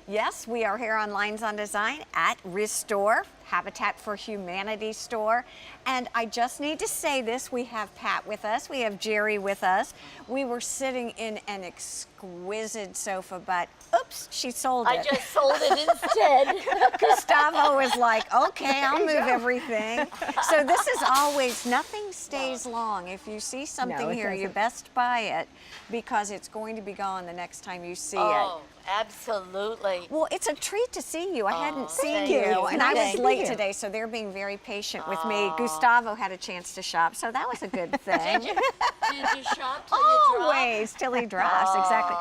Yes, we are here on Lines on Design at ReStore, Habitat for Humanity store. And I just need to say this, we have Pat with us, we have Jerry with us. We were sitting in an exquisite sofa, but oops, she sold it. I just sold it instead. Gustavo was like, okay, I'll move everything. So this is always, nothing stays long. If you see something here, you best buy it because it's going to be gone the next time you see it. Absolutely. Well, it's a treat to see you. I hadn't seen thank you, you. and I was Thank late you. today, so they're being very patient with me. Gustavo had a chance to shop, so that was a good thing. Did you shop till you dropped? Always, till he drops, exactly.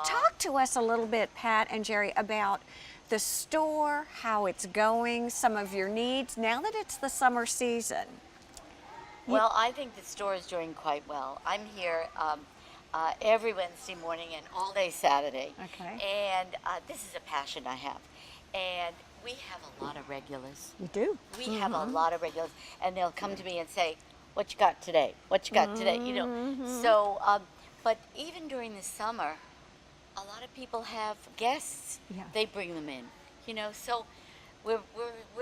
Talk to us a little bit, Pat and Jerry, about the store, how it's going, some of your needs, now that it's the summer season. Well, I think the store is doing quite well. I'm here every Wednesday morning and all day Saturday. Okay. And this is a passion I have. And we have a lot of regulars. You do? We have a lot of regulars. And they'll come to me and say, what you got today? What you got today? You know. So, but even during the summer, a lot of people have guests. Yeah. They bring them in. You know, so we're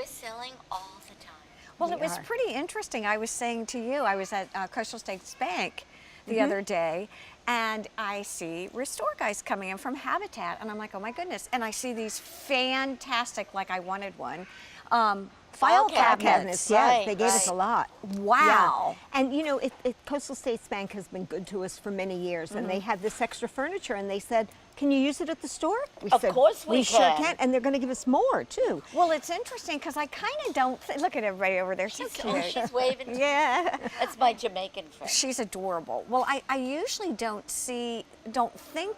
selling all the time. Well, it was pretty interesting. I was saying to you, I was at Coastal States Bank the other day, and I see ReStore guys coming in from Habitat, and I'm like, oh my goodness. And I see these fantastic, like I wanted one, file cabinets. Yes, they gave us a lot. Wow. Yeah. And you know, Coastal States Bank has been good to us for many years, and they had this extra furniture, and they said, can you use it at the store? We Of said, course we sure can. can, and they're going to give us more too. Well, it's interesting because I kind of don't look at everybody over there. So cute. She's waving. Yeah. That's my Jamaican friend. She's adorable. Well, I usually don't think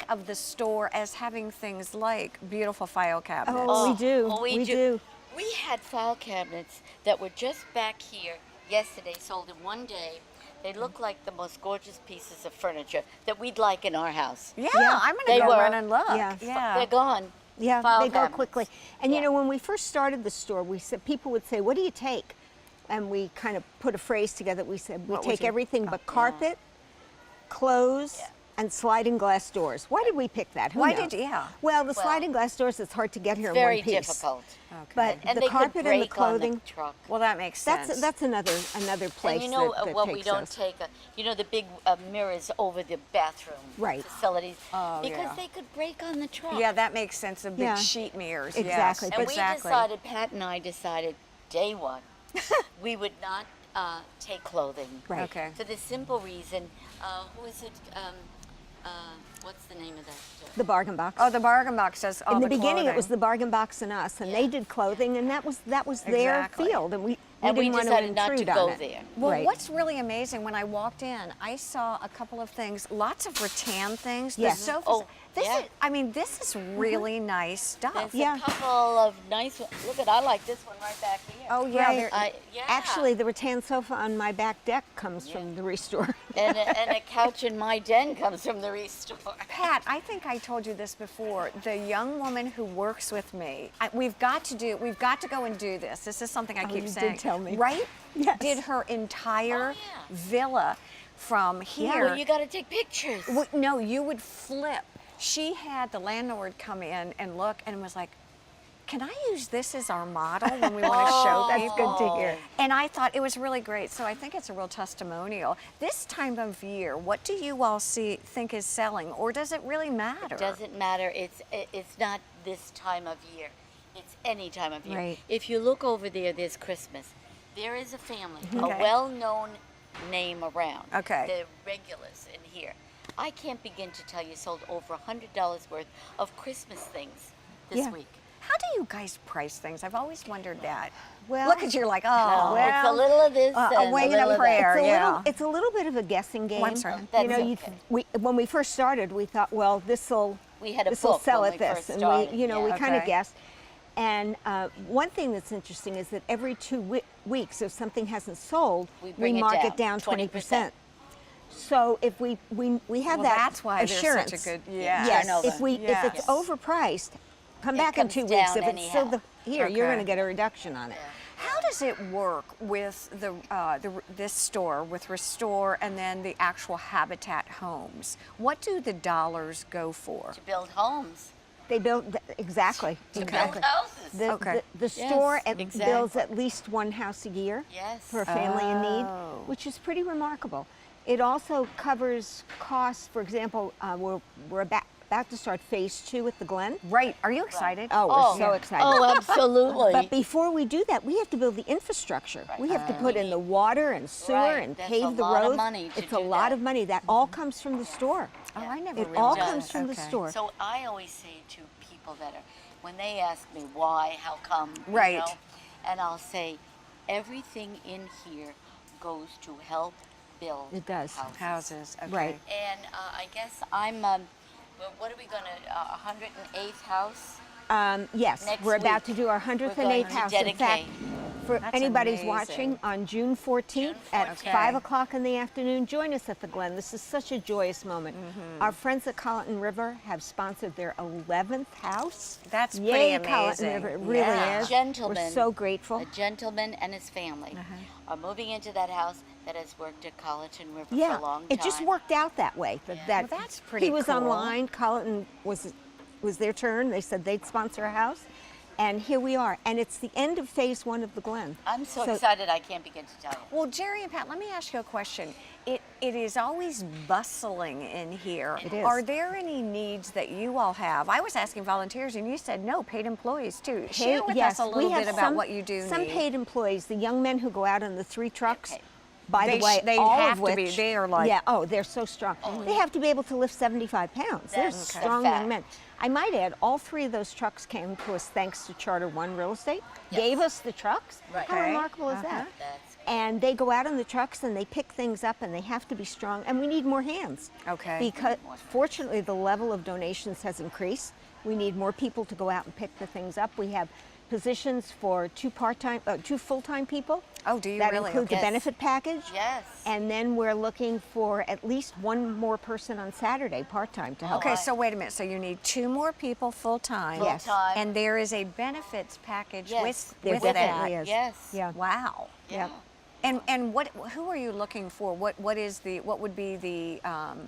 of the store as having things like beautiful file cabinets. Oh, we do. Oh, we do. We had file cabinets that were just back here yesterday, sold in one day. They look like the most gorgeous pieces of furniture that we'd like in our house. Yeah, Yeah, I'm going they to go were. run and look. Yeah. They're gone. Yeah, File they go cabinets. quickly. And Yeah. you know, when we first started the store, we said, people would say, what do you take? And we kind of put a phrase together. We said, we What would take you- everything but carpet, clothes, and sliding glass doors. Why did we pick that? Who Why knows? did you? Yeah. Well, the sliding glass doors, it's hard to get here in one Very piece. difficult. But And the they carpet could and the break on clothing, the truck. Well, that makes sense. that's another place And you know that what takes we don't us. take? You know the big mirrors over the bathroom Right. facilities? Oh, because yeah. they could break on the truck. Yeah, that makes sense. The big Yeah. sheet mirrors. Exactly. Yes, And exactly. we decided, Pat and I decided, day one, we would not take clothing. Right. Okay. For the simple reason, who is it? What's the name of that? The bargain box. Oh, the bargain box does all in the the beginning, it was clothing. the bargain box and us, and they did clothing, and that was their Exactly. field, and we And we didn't want to decided not to intrude go on it. there. Well, Right. what's really amazing, when I walked in, I saw a couple of things, lots of rattan things. Yes. The sofas. Oh, this yeah. is, I mean, this is really nice stuff. There's Yeah. a couple of nice ones. Look at, I like this one right back here. Oh, yeah. Right. they're- Yeah. Actually, the rattan sofa on my back deck comes from the ReStore. and a couch in my den comes from the ReStore. Pat, I think I told you this before. The young woman who works with me, we've got to go and do this. This is something I keep you saying. did tell me. Right? Yes. Did her entire Oh, yeah. villa from here. Well, you got to take pictures. No, you would flip. She had the landlord come in and look and was like, can I use this as our model when we want to show That's people? good to hear. And I thought it was really great. So I think it's a real testimonial. This time of year, what do you all think is selling, or does it really matter? It doesn't matter. It's not this time of year. It's any time of year. Right. If you look over there, there's Christmas. There is a family, Okay. a well-known name around. Okay. The regulars in here. I can't begin to tell you sold over $100 worth of Christmas things this Yeah. week. How do you guys price things? I've always wondered that. Well- Look at you like, oh, No, well. it's a little of this a and wing and little a of that. prayer. Yeah. It's a little bit of a guessing game. I'm sorry. That's You know, okay. when we first started, we thought, well, We had a this'll book sell when at we this, first and started, we, you know, we yeah. kind of Okay. guessed. And one thing that's interesting is that every 2 weeks, if something hasn't sold, We bring it mark down it down 20%. So if we have Well, that that's why there's assurance. such a good, yeah. Yes, turnover. if it's Yes. overpriced, come It back in comes 2 weeks. down If it's still anyhow. here, you're Okay. going to get a reduction on it. How does it work with this store, with ReStore, and then the actual Habitat homes? What do the dollars go for? To build homes. They build, exactly. To exactly. build houses. The store Yes, builds exactly. at least one house a year Yes. for a family in need, Oh. which is pretty remarkable. It also covers costs. For example, we're about to start phase 2 at the Glen. Right. Are you excited? Oh, we're so excited. Oh, absolutely. But before we do that, we have to build the infrastructure. Right. We have to put in the water and sewer Right. and That's pave a the lot of roads. money to It's a do lot that. of money. That all comes from the store. Oh, I never It realized. all does. comes from the Okay. store. So I always say to people that are, when they ask me why, how come, Right. you know, and I'll say, everything in here goes to help build It does. Houses. Okay. Right. And I guess I'm, well, what are we going to, 108th house? Yes, Next we're about week, to do our we're 108th going to house. In fact, dedicate. for That's anybody's amazing. watching, on June 14th at 14th. 5 o'clock in the afternoon, join us at the Glen. This is such a joyous moment. Our friends at Colleton River have sponsored their 11th house. That's Yay, pretty Colleton amazing. River, it really Yeah. is. Gentleman. We're so grateful. A gentleman and his family are moving into that house that has worked at Colleton River Yeah, for a long time. it just worked out that way. That Well, that's pretty He was cool. online. Colleton was their turn. They said they'd sponsor a house, and here we are. And it's the end of phase 1 of the Glen. I'm so excited I can't begin to tell you. Well, Jerry and Pat, let me ask you a question. It is always bustling in here. It is. Are there any needs that you all have? I was asking volunteers, and you said no, paid employees too. Share with us a we little have bit about some- what you do Some need. paid employees, the young men who go out on the 3 trucks. Okay. By They the way, they all have of to be. which, They are like- yeah. Oh, they're so strong. They have to be able to lift 75 pounds. They're That's a strong fact. young men. I might add, all 3 of those trucks came to us thanks to Charter One Real Estate. Gave us the trucks. Right. How Okay. remarkable is that? That's And they go out on the trucks and they pick things up, and they have to be strong. And we need more hands. Okay. Because fortunately, the level of donations has increased. We need more people to go out and pick the things up. We have positions for 2 full-time people. Oh, do you That really? includes Okay. a benefit package. Yes. And then we're looking for at least 1 more person on Saturday, part-time, to help. Okay, Right. so wait a minute. So you need 2 more people full time. Yes. Full-time. And there is a benefits package Yes. There with that. definitely is. Yes. Yeah. Wow. Yeah. And who are you looking for? What would be the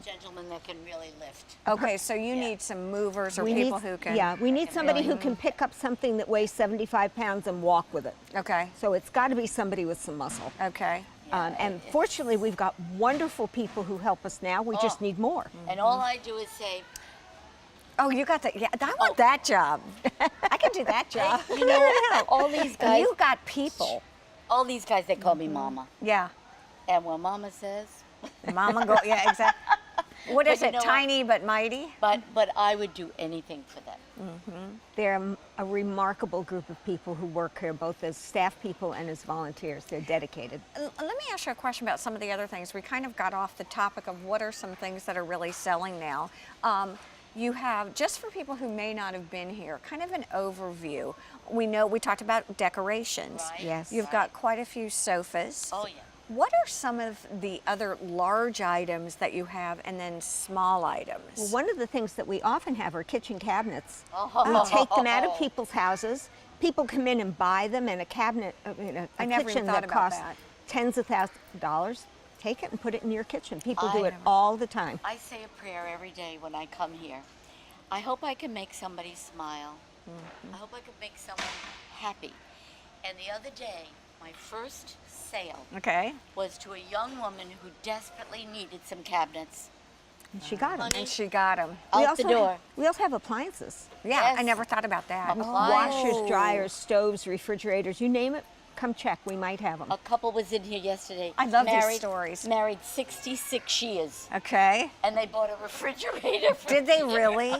Gentlemen that can really lift. okay, so you Yeah. need some movers or We people need, who can yeah, we need can somebody really- who can pick up something that weighs 75 pounds and walk with it. Okay. So it's got to be somebody with some muscle. Okay. And fortunately, we've got wonderful people who help us now. We just Oh. need more. And all I do is say, Oh, you got that. Yeah, I want that job. I can do that job. you know, all these guys, You got people. all these guys, they call me Mama. Yeah. And what Mama says, Mama go. Yeah, exactly. What is you it? know what? Tiny but mighty. but I would do anything for them. They're a remarkable group of people who work here, both as staff people and as volunteers. They're dedicated. Let me ask you a question about some of the other things. We kind of got off the topic of what are some things that are really selling now. You have, just for people who may not have been here, kind of an overview. We know we talked about decorations. Right. Yes. You've got quite a few sofas. Oh yeah. What are some of the other large items that you have and then small items? Well, one of the things that we often have are kitchen cabinets. Oh. We take them out of people's houses. People come in and buy them, and a cabinet, a I never even kitchen thought that about costs that. tens of thousands of dollars. Take it and put it in your kitchen. People do I it never- all the time. I say a prayer every day when I come here. I hope I can make somebody smile. I hope I can make someone happy. And the other day, my first sale Okay. was to a young woman who desperately needed some cabinets. And she got them. And she got them. Out the door. We also have appliances. Yeah, I Yes. never thought about that. Appliances. Washers, dryers, stoves, refrigerators, you name it, come check. We might have them. A couple was in here yesterday. I love these stories. Married 66 years. Okay. And they bought a refrigerator. For Did they me. really?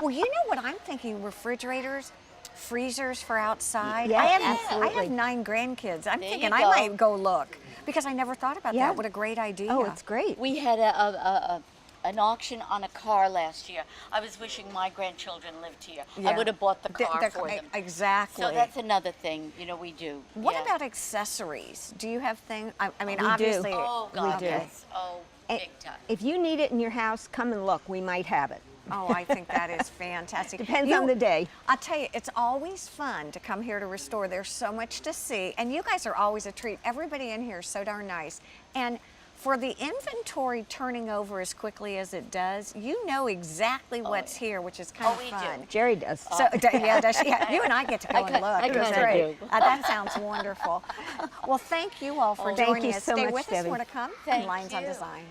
Well, you know what I'm thinking? Refrigerators, freezers for outside. Yes, I have absolutely. 9 grandkids. I'm There thinking you I go. might go look because I never thought about Yeah. that. What a great idea. Oh, it's great. We had an auction on a car last year. I was wishing my grandchildren lived here. Yeah. I would have bought the car for them. Exactly. So that's another thing, we do. What Yeah. about accessories? Do you have things? I mean, We do. obviously. Oh, God, do. yes. Oh, Eh, big time. If you need it in your house, come and look. We might have it. Oh, I think that is fantastic. Depends on the day. I'll tell you, it's always fun to come here to ReStore. There's so much to see, and you guys are always a treat. Everybody in here is so darn nice. And for the inventory turning over as quickly as it does, you know exactly what's here, which is kind of we fun. do. Jerry does. So, yeah, does she? Yeah, you and I get to go and look. I That's kinda great. do. That sounds wonderful. Well, thank you all for Thank joining you us. so Stay much, with us. Debbie. More to come. Thank Lynes on you. Design.